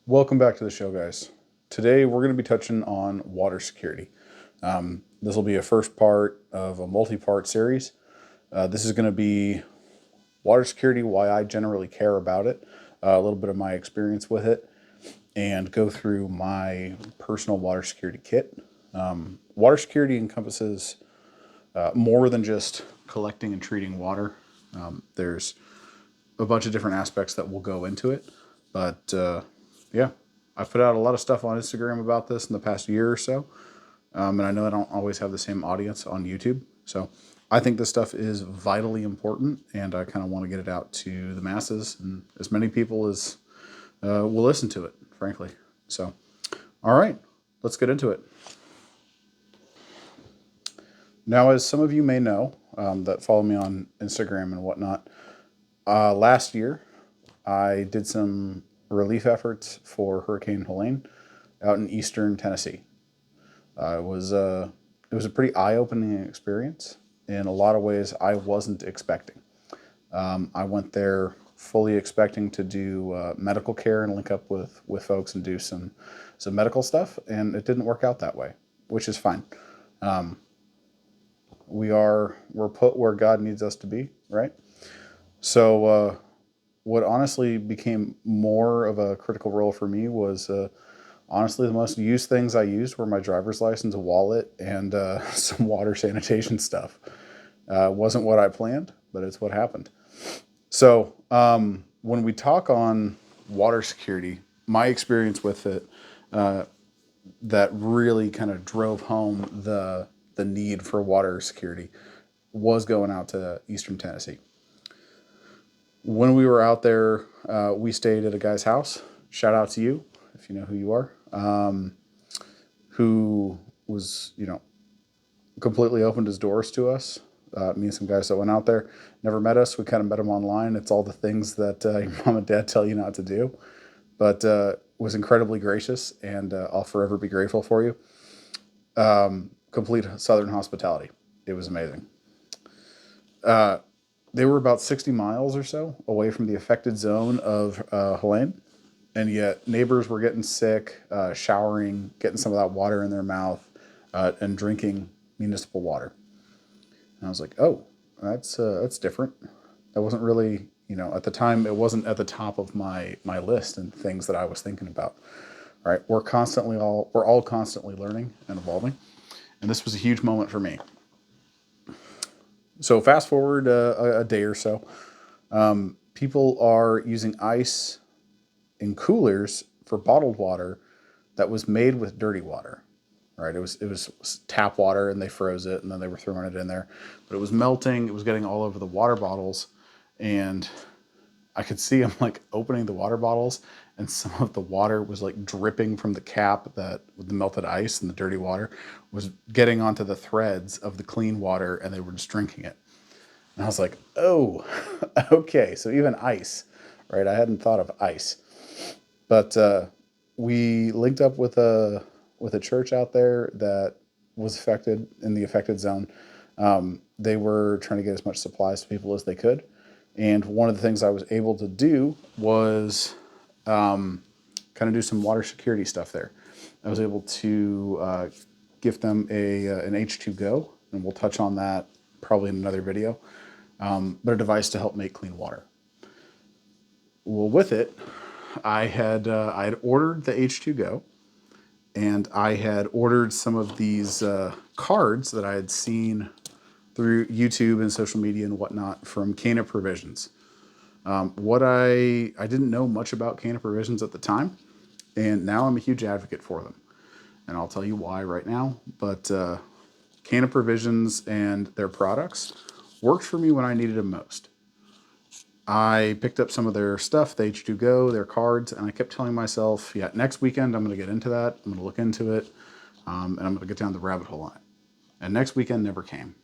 Welcome back to the show, guys. Today we're going to be touching on water security. This will be a first part of a multi-part series. This is going to be water security, why I generally care about it, a little bit of my experience with it, and go through my personal water security kit. Water security encompasses more than just collecting and treating water. There's a bunch of different aspects that will go into it, but yeah, I've put out a lot of stuff on Instagram about this in the past year or so. And I know I don't always have the same audience on YouTube. So I think this stuff is vitally important, and I kind of want to get it out to the masses and as many people as will listen to it, frankly. So, all right, let's get into it. Now, as some of you may know that follow me on Instagram and whatnot, last year I did some relief efforts for Hurricane Helene out in eastern Tennessee. It was a pretty eye-opening experience in a lot of ways I wasn't expecting. I went there fully expecting to do medical care and link up with folks and do some medical stuff, and it didn't work out that way, which is fine. We're put where God needs us to be, right? So what honestly became more of a critical role for me was honestly the most used things I used were my driver's license, a wallet, and some water sanitation stuff. Wasn't what I planned, but it's what happened. So when we talk on water security, my experience with it that really kind of drove home the need for water security was going out to eastern Tennessee. When we were out there, we stayed at a guy's house. Shout out to you, if you know who you are, who was, completely opened his doors to us. Me and some guys that went out there never met us. We kind of met him online. It's all the things that your mom and dad tell you not to do, but was incredibly gracious, and I'll forever be grateful for you. Complete Southern hospitality. It was amazing. They were about 60 miles or so away from the affected zone of Helene, and yet neighbors were getting sick, showering, getting some of that water in their mouth, and drinking municipal water. And I was like, oh, that's different. That wasn't really, at the time, it wasn't at the top of my list and things that I was thinking about. Right? We're all constantly learning and evolving, and this was a huge moment for me. So fast forward a day or so, people are using ice in coolers for bottled water that was made with dirty water. Right? It was tap water, and they froze it, and then they were throwing it in there, but it was melting. It was getting all over the water bottles, and I could see them like opening the water bottles, and some of the water was like dripping from the cap that with the melted ice, and the dirty water was getting onto the threads of the clean water, and they were just drinking it. And I was like, oh, okay. So even ice, right? I hadn't thought of ice, but we linked up with a church out there that was affected in the affected zone. They were trying to get as much supplies to people as they could. And one of the things I was able to do was kind of do some water security stuff there. I was able to gift them an H2Go, and we'll touch on that probably in another video, but a device to help make clean water. Well, with it, I had ordered the H2Go, and I had ordered some of these cards that I had seen through YouTube and social media and whatnot from Cana Provisions. I didn't know much about Cana Provisions at the time, and now I'm a huge advocate for them. And I'll tell you why right now, but Cana Provisions and their products worked for me when I needed them most. I picked up some of their stuff, the H2Go, their cards, and I kept telling myself, yeah, next weekend I'm going to get into that. I'm going to look into it, and I'm going to get down the rabbit hole on it. And next weekend never came.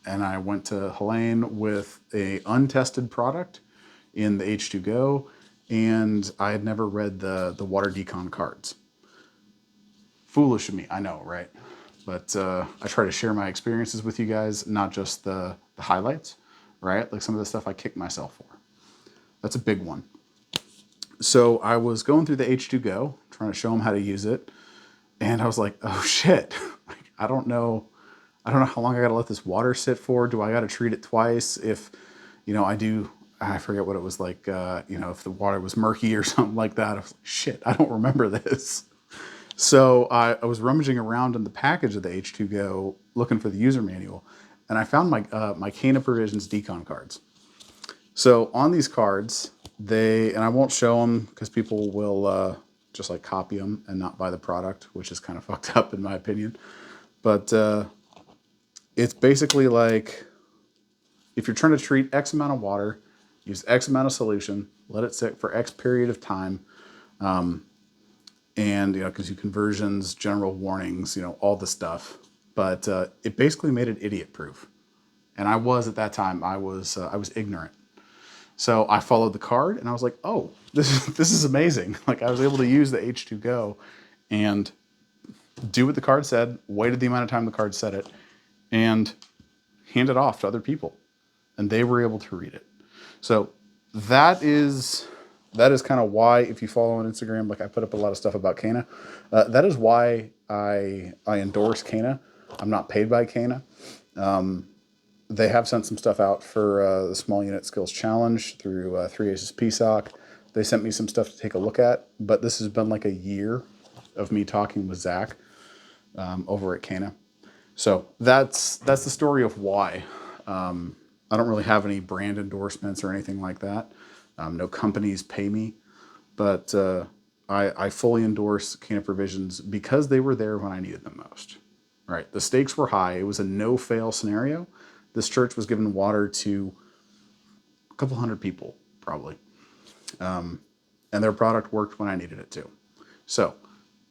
And I went to Helene with a untested product in the H2Go, and I had never read the water decon cards. Foolish of me, I know, right? But I try to share my experiences with you guys, not just the highlights, right? Like some of the stuff I kicked myself for. That's a big one. So I was going through the H2Go, trying to show them how to use it. And I was like, oh shit, like, I don't know how long I got to let this water sit for. Do I got to treat it twice? If, I forget what it was like, if the water was murky or something like that. I was like, shit, I don't remember this. So I was rummaging around in the package of the H2Go looking for the user manual, and I found my Cana Provisions decon cards. So on these cards, and I won't show them because people will just like copy them and not buy the product, which is kind of fucked up in my opinion. But it's basically like, if you're trying to treat X amount of water, use X amount of solution, let it sit for X period of time, and because you conversions, general warnings, all the stuff. But it basically made it idiot proof, and I was at that time I was ignorant. So I followed the card, and I was like, oh, this is amazing. Like, I was able to use the H2Go and do what the card said, waited the amount of time the card said it, and hand it off to other people, and they were able to read it. So that is kind of why, if you follow on Instagram, like I put up a lot of stuff about Cana. That is why I endorse Cana. I'm not paid by Cana. They have sent some stuff out for the Small Unit Skills Challenge through 3 Aces PSOC. They sent me some stuff to take a look at, but this has been like a year of me talking with Zach over at Cana. So that's the story of why. I don't really have any brand endorsements or anything like that. No companies pay me, but I fully endorse Cana Provisions because they were there when I needed them most. Right, the stakes were high. It was a no-fail scenario. This church was giving water to a couple hundred people, probably, and their product worked when I needed it to. So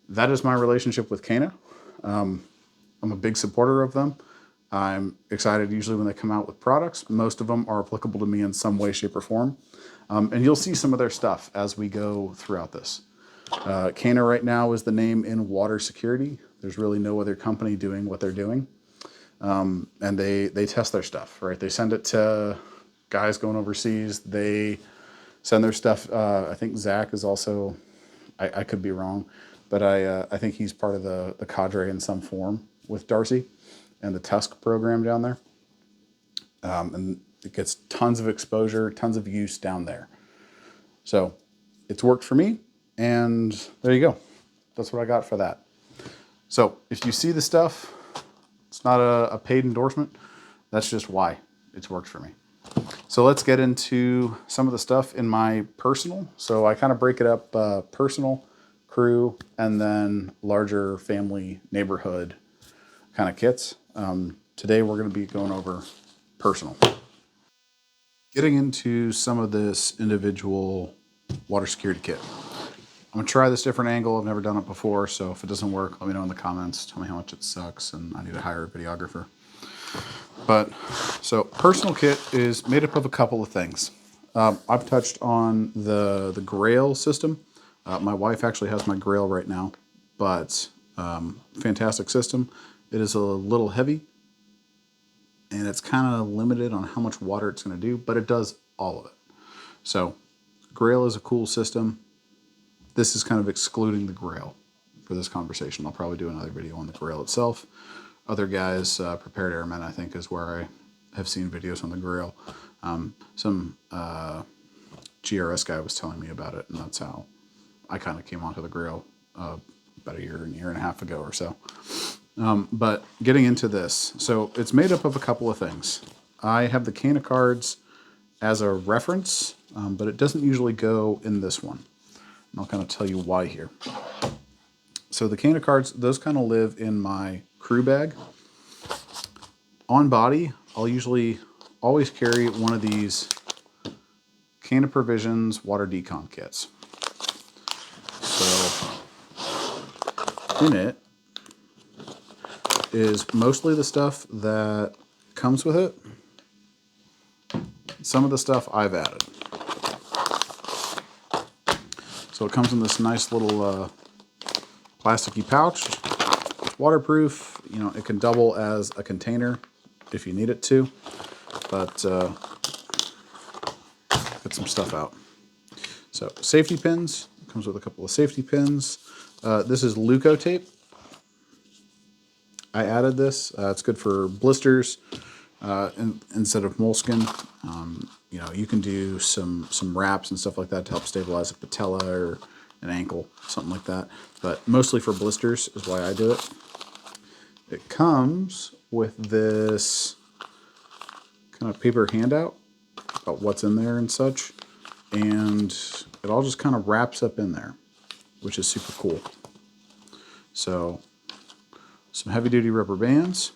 that is my relationship with Cana. I'm a big supporter of them. I'm excited usually when they come out with products. Most of them are applicable to me in some way, shape, or form. And you'll see some of their stuff as we go throughout this. Cana right now is the name in water security. There's really no other company doing what they're doing. And they test their stuff, right? They send it to guys going overseas. They send their stuff. I think Zach is also, I could be wrong, but I think he's part of the cadre in some form with Darcy and the Tusk program down there. And it gets tons of exposure, tons of use down there. So it's worked for me, and there you go. That's what I got for that. So if you see the stuff, it's not a paid endorsement. That's just why it's worked for me. So let's get into some of the stuff in my personal. So I kind of break it up, personal, crew, and then larger family neighborhood kind of kits. Today we're going to be going over personal. Getting into some of this individual water security kit. I'm going to try this different angle. I've never done it before, so if it doesn't work, let me know in the comments. Tell me how much it sucks, and I need to hire a videographer. But, so personal kit is made up of a couple of things. I've touched on the Grail system. My wife actually has my Grail right now, but fantastic system. It is a little heavy, and it's kind of limited on how much water it's going to do, but it does all of it. So Grail is a cool system. This is kind of excluding the Grail for this conversation. I'll probably do another video on the Grail itself. Other guys, Prepared Airmen, I think, is where I have seen videos on the Grail. Some GRS guy was telling me about it, and that's how I kind of came onto the Grail about a year and a half ago or so. But getting into this, so it's made up of a couple of things. I have the Cana cards as a reference, but it doesn't usually go in this one. And I'll kind of tell you why here. So the Cana cards, those kind of live in my crew bag. On body, I'll usually always carry one of these Cana Provisions water decon kits. So in it is mostly the stuff that comes with it. Some of the stuff I've added. So it comes in this nice little plasticky pouch. It's waterproof. It can double as a container if you need it to. But get some stuff out. So safety pins, it comes with a couple of safety pins. This is Leuco tape. I added this. It's good for blisters instead of moleskin. You know, you can do some wraps and stuff like that to help stabilize a patella or an ankle, something like that. But mostly for blisters is why I do it. It comes with this kind of paper handout about what's in there and such. And it all just kind of wraps up in there, which is super cool. So some heavy duty rubber bands.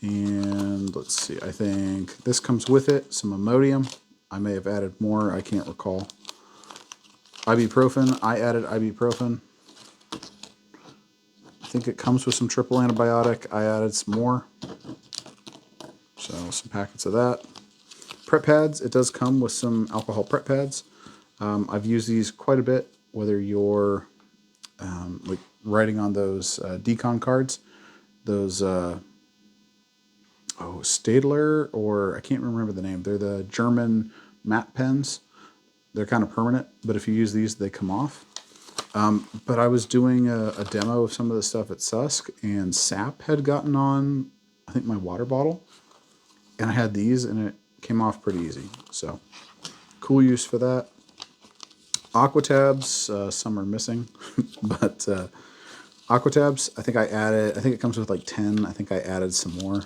And let's see, I think this comes with it, some Imodium. I may have added more, I can't recall. Ibuprofen, I added ibuprofen. I think it comes with some triple antibiotic. I added some more. So some packets of that. Prep pads, it does come with some alcohol prep pads. I've used these quite a bit, whether you're like writing on those decon cards, those Stadler, or I can't remember the name. They're the German matte pens. They're kind of permanent, but if you use these, they come off. But I was doing a demo of some of the stuff at Susk, and sap had gotten on, I think, my water bottle. And I had these, and it came off pretty easy. So, cool use for that. Aqua tabs, some are missing, but aqua tabs, I think it comes with like 10. I think I added some more.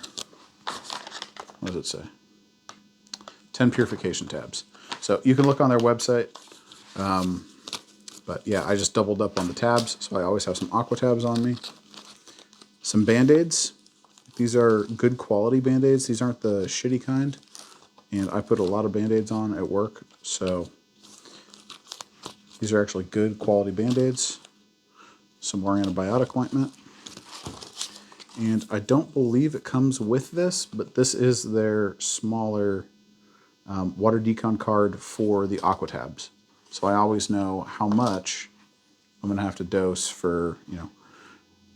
What does it say? 10 purification tabs. So you can look on their website. But yeah, I just doubled up on the tabs, so I always have some aqua tabs on me. Some Band-Aids. These are good quality Band-Aids. These aren't the shitty kind. And I put a lot of Band-Aids on at work, so these are actually good quality Band-Aids. Some more antibiotic ointment. And I don't believe it comes with this, but this is their smaller water decon card for the aqua tabs. So I always know how much I'm going to have to dose for, you know,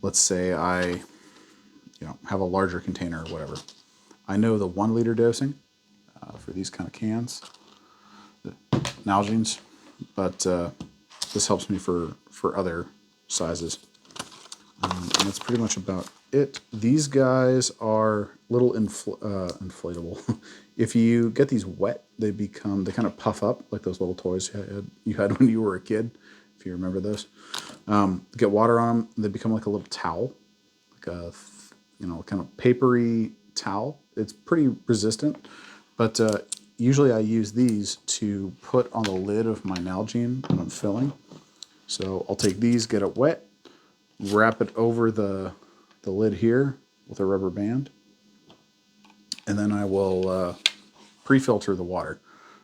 let's say I, have a larger container or whatever. I know the 1 liter dosing for these kind of cans, the Nalgene's, but this helps me for other sizes. And that's pretty much about it. These guys are little inflatable. If you get these wet, they kind of puff up like those little toys you had when you were a kid, if you remember those. Get water on them, they become like a little towel, like a kind of papery towel. It's pretty resistant, but usually I use these to put on the lid of my Nalgene when I'm filling. So I'll take these, get it wet, wrap it over the lid here with a rubber band, and then I will pre-filter the water.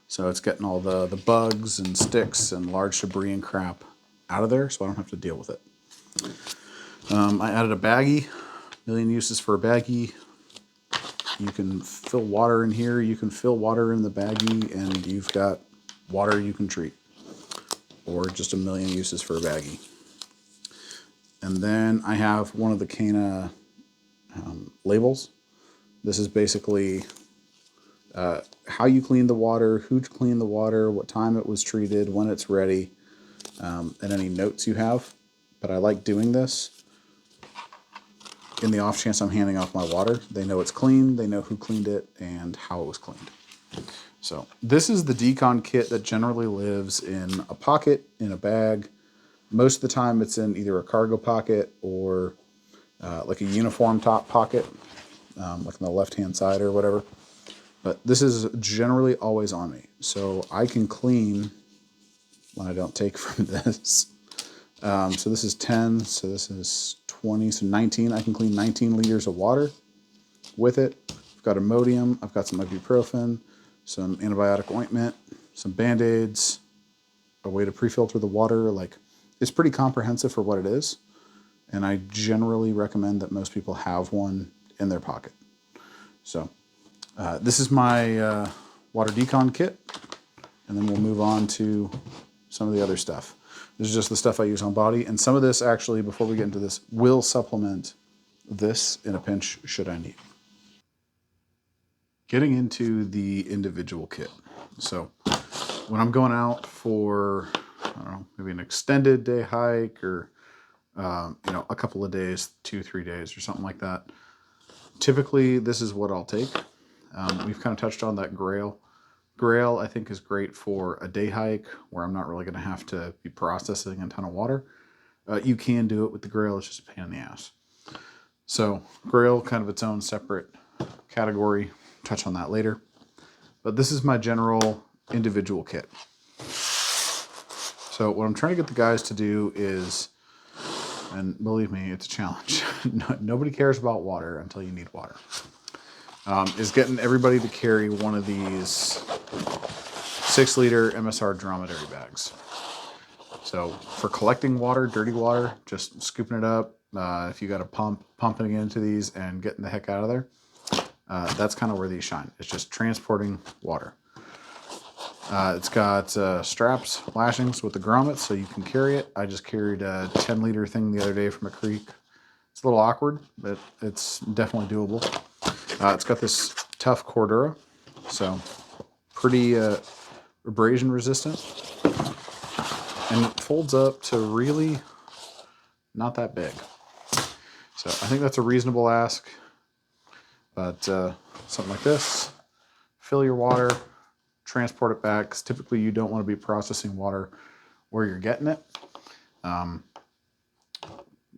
So it's getting all the bugs and sticks and large debris and crap out of there, so I don't have to deal with it. I added a baggie, million uses for a baggie. You can fill water in here, you can fill water in the baggie, and you've got water you can treat. Or just a million uses for a baggie. And then I have one of the Cana labels. This is basically how you clean the water, who to clean the water, what time it was treated, when it's ready, and any notes you have. But I like doing this in the off chance I'm handing off my water. They know it's clean, they know who cleaned it, and how it was cleaned. So this is the decon kit that generally lives in a pocket, in a bag. Most of the time it's in either a cargo pocket or like a uniform top pocket, like on the left-hand side or whatever. But this is generally always on me. So I can clean when I don't take from this. So this is 10, so this is 20, so 19. I can clean 19 liters of water with it. I've got Imodium, I've got some ibuprofen, some antibiotic ointment, some Band-Aids, a way to pre-filter the water. Like, it's pretty comprehensive for what it is. And I generally recommend that most people have one in their pocket. So this is my water decon kit. And then we'll move on to some of the other stuff. This is just the stuff I use on body. And some of this actually, before we get into this, will supplement this in a pinch should I need. Getting into the individual kit. So when I'm going out for, I don't know, maybe an extended day hike or, you know, a couple of days, 2-3 days or something like that, typically this is what I'll take. We've kind of touched on that Grail. Grail, I think, is great for a day hike where I'm not really going to have to be processing a ton of water. You can do it with the Grail, it's just a pain in the ass. So Grail, kind of its own separate category, touch on that later. But this is my general individual kit. So what I'm trying to get the guys to do is, and believe me, it's a challenge. Nobody cares about water until you need water. Is getting everybody to carry one of these 6-liter MSR dromedary bags. So for collecting water, dirty water, just scooping it up. If you got a pump, pumping it into these and getting the heck out of there. That's kind of where these shine. It's just transporting water. It's got straps, lashings with the grommets so you can carry it. I just carried a 10-liter thing the other day from a creek. It's a little awkward, but it's definitely doable. It's got this tough Cordura, so pretty abrasion resistant. And it folds up to really not that big. So I think that's a reasonable ask. But something like this, fill your water, transport it back, because typically you don't want to be processing water where you're getting it.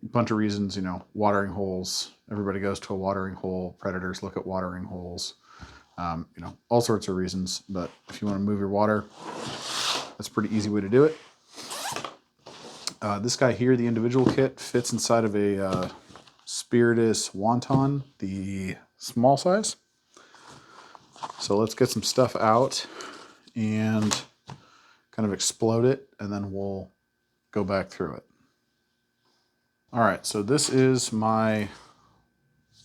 Bunch of reasons, you know, watering holes. Everybody goes to a watering hole. Predators look at watering holes. You know, all sorts of reasons. But if you want to move your water, that's a pretty easy way to do it. This guy here, the individual kit, fits inside of a Spiritus Wonton, the small size. So let's get some stuff out and kind of explode it, and then we'll go back through it. All right, so this is my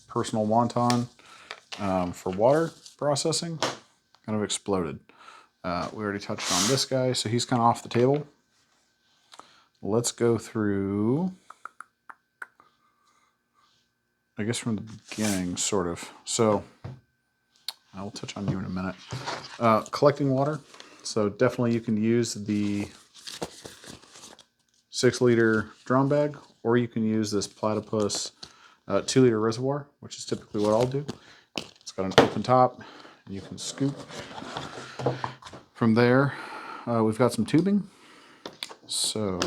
personal Wonton for water processing, kind of exploded. We already touched on this guy, so he's kind of off the table. Let's go through, I guess from the beginning, sort of. So I'll touch on you in a minute. Collecting water. So definitely you can use the 6-liter drum bag, or you can use this Platypus 2-liter reservoir, which is typically what I'll do. It's got an open top, and you can scoop. From there, we've got some tubing. So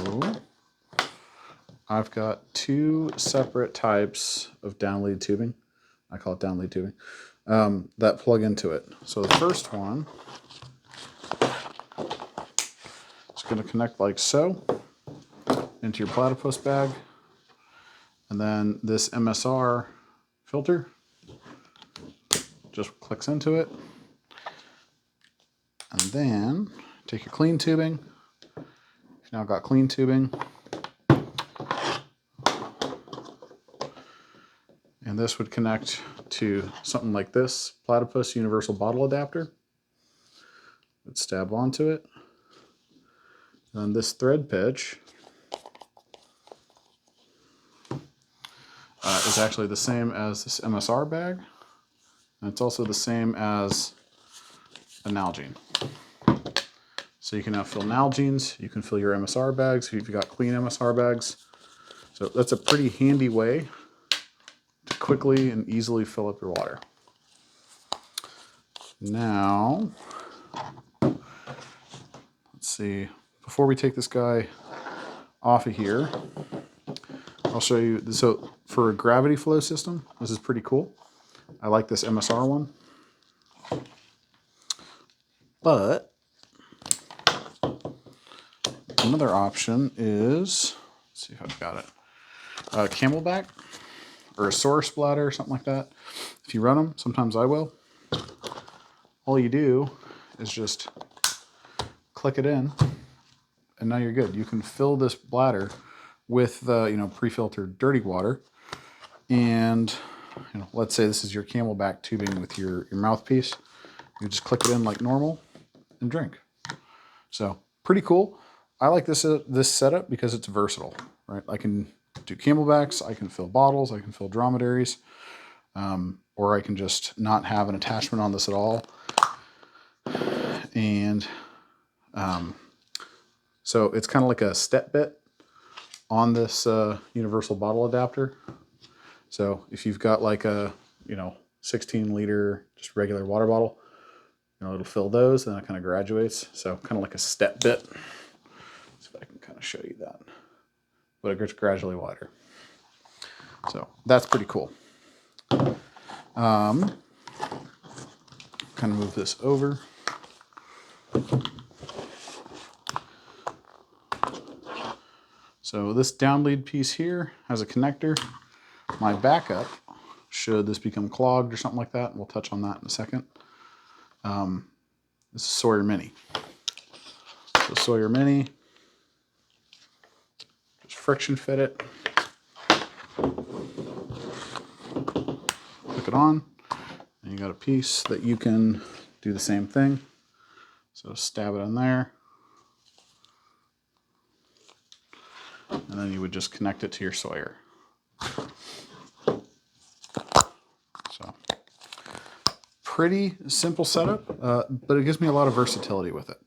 I've got 2 separate types of down lead tubing. I call it down lead tubing. That plug into it. So the first one is going to connect like so into your Platypus bag. And then this MSR filter just clicks into it. And then take your clean tubing. You've now got clean tubing. And this would connect to something like this Platypus universal bottle adapter. Let's stab onto it. And this thread pitch is actually the same as this MSR bag. And it's also the same as a Nalgene. So you can now fill Nalgenes, you can fill your MSR bags if you've got clean MSR bags. So that's a pretty handy way to quickly and easily fill up your water. Now, let's see, before we take this guy off of here, I'll show you. So for a gravity flow system, this is pretty cool. I like this MSR one. But another option is, let's see if I've got it, a Camelback or a Source Splatter or something like that. If you run them, sometimes I will. All you do is just click it in, and now you're good. You can fill this bladder with pre-filtered dirty water, and let's say this is your Camelback tubing with your mouthpiece. You just click it in like normal and drink. So pretty cool. I like this setup because it's versatile, right? I can do Camelbacks, I can fill bottles, I can fill dromedaries, or I can just not have an attachment on this at all. And So it's kind of like a step bit on this universal bottle adapter. So if you've got like a 16 liter just regular water bottle, it'll fill those, and then it kind of graduates. So kind of like a step bit. See if I can kind of show you that. But it gets gradually wider. So that's pretty cool. Kind of move this over. So this down lead piece here has a connector. My backup, should this become clogged or something like that, we'll touch on that in a second. This is Sawyer Mini. So Sawyer Mini, just friction fit it. Hook it on, and you got a piece that you can do the same thing. So stab it in there. And then you would just connect it to your Sawyer. So pretty simple setup, but it gives me a lot of versatility with it,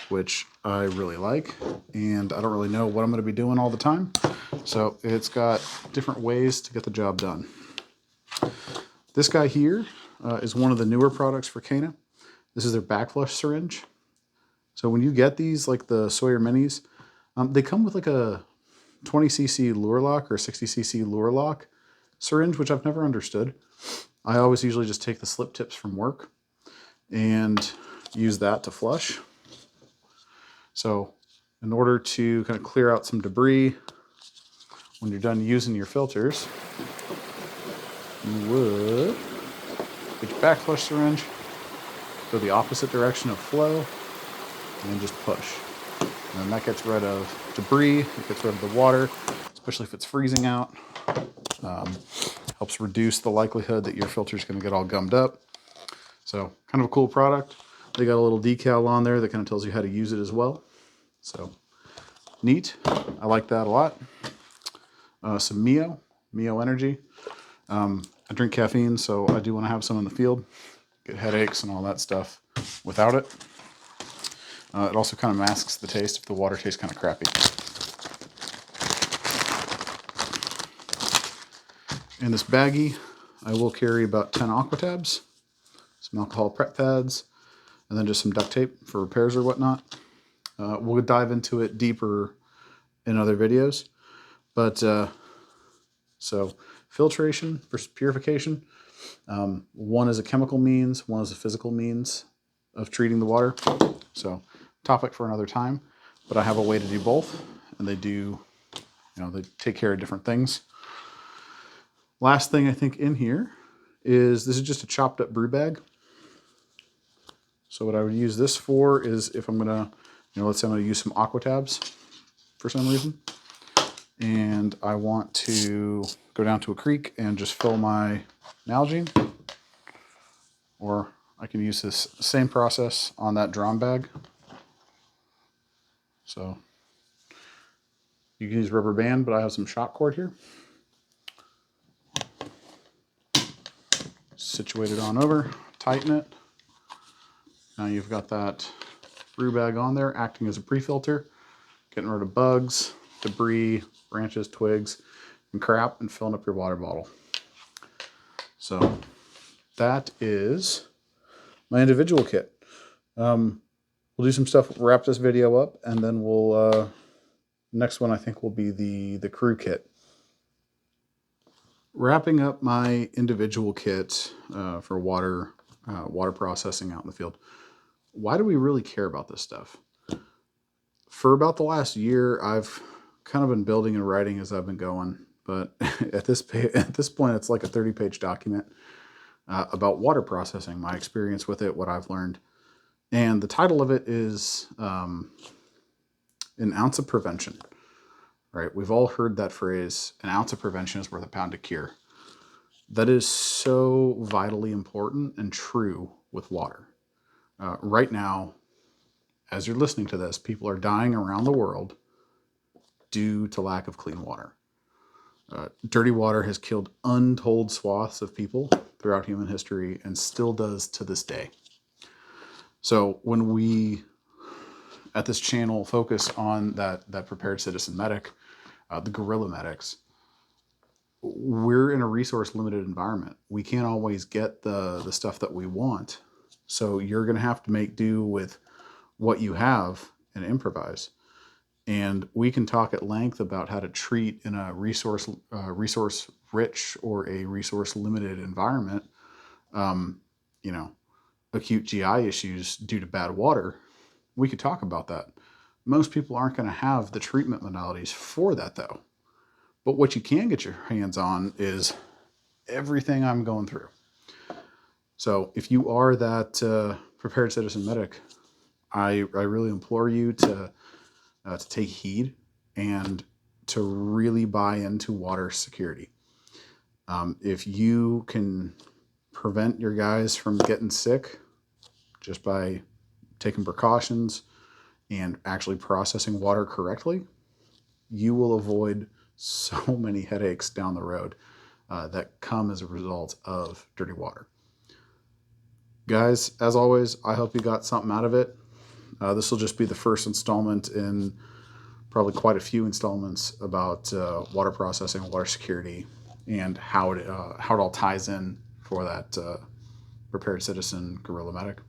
which I really like. And I don't really know what I'm going to be doing all the time. So it's got different ways to get the job done. This guy here is one of the newer products for Cana. This is their backflush syringe. So when you get these, like the Sawyer Minis, they come with like a 20cc lure lock or 60cc lure lock syringe, which I've never understood. I always usually just take the slip tips from work and use that to flush. So in order to kind of clear out some debris when you're done using your filters, you would get your backflush syringe, go the opposite direction of flow, and then just push. And then that gets rid of debris, it gets rid of the water, especially if it's freezing out. Helps reduce the likelihood that your filter is going to get all gummed up. So kind of a cool product. They got a little decal on there that kind of tells you how to use it as well. So neat. I like that a lot. Some Mio Energy. I drink caffeine, so I do want to have some in the field. Get headaches and all that stuff without it. It also kind of masks the taste if the water tastes kind of crappy. In this baggie, I will carry about 10 aqua tabs, some alcohol prep pads, and then just some duct tape for repairs or whatnot. We'll dive into it deeper in other videos. But so filtration versus purification. One is a chemical means, one is a physical means of treating the water. So topic for another time, but I have a way to do both, and they do, they take care of different things. Last thing I think in here is, this is just a chopped up brew bag. So what I would use this for is if I'm gonna, let's say I'm gonna use some aqua tabs for some reason, and I want to go down to a creek and just fill my Nalgene, or I can use this same process on that drum bag. So you can use rubber band, but I have some shot cord here. Situate it on over, tighten it. Now you've got that brew bag on there acting as a pre-filter, getting rid of bugs, debris, branches, twigs, and crap, and filling up your water bottle. So that is my individual kit. We'll do some stuff, wrap this video up, and then we'll, next one I think will be the crew kit. Wrapping up my individual kit for water processing out in the field. Why do we really care about this stuff? For about the last year, I've kind of been building and writing as I've been going, but at this point, it's like a 30-page document about water processing, my experience with it, what I've learned. And the title of it is An Ounce of Prevention. Right? We've all heard that phrase, an ounce of prevention is worth a pound of cure. That is so vitally important and true with water. Right now, as you're listening to this, people are dying around the world due to lack of clean water. Dirty water has killed untold swaths of people throughout human history and still does to this day. So when we, at this channel focus on that prepared citizen medic, the guerrilla medics. We're in a resource limited environment. We can't always get the stuff that we want. So you're going to have to make do with what you have and improvise. And we can talk at length about how to treat in a resource rich or a resource limited environment, you know, acute GI issues due to bad water. We could talk about that. Most people aren't going to have the treatment modalities for that though. But what you can get your hands on is everything I'm going through. So if you are that prepared citizen medic, I really implore you to take heed and to really buy into water security. If you can prevent your guys from getting sick just by taking precautions and actually processing water correctly, you will avoid so many headaches down the road that come as a result of dirty water. Guys, as always, I hope you got something out of it. This will just be the first installment in probably quite a few installments about water processing, water security, and how it all ties in for that prepared citizen guerrilla medic.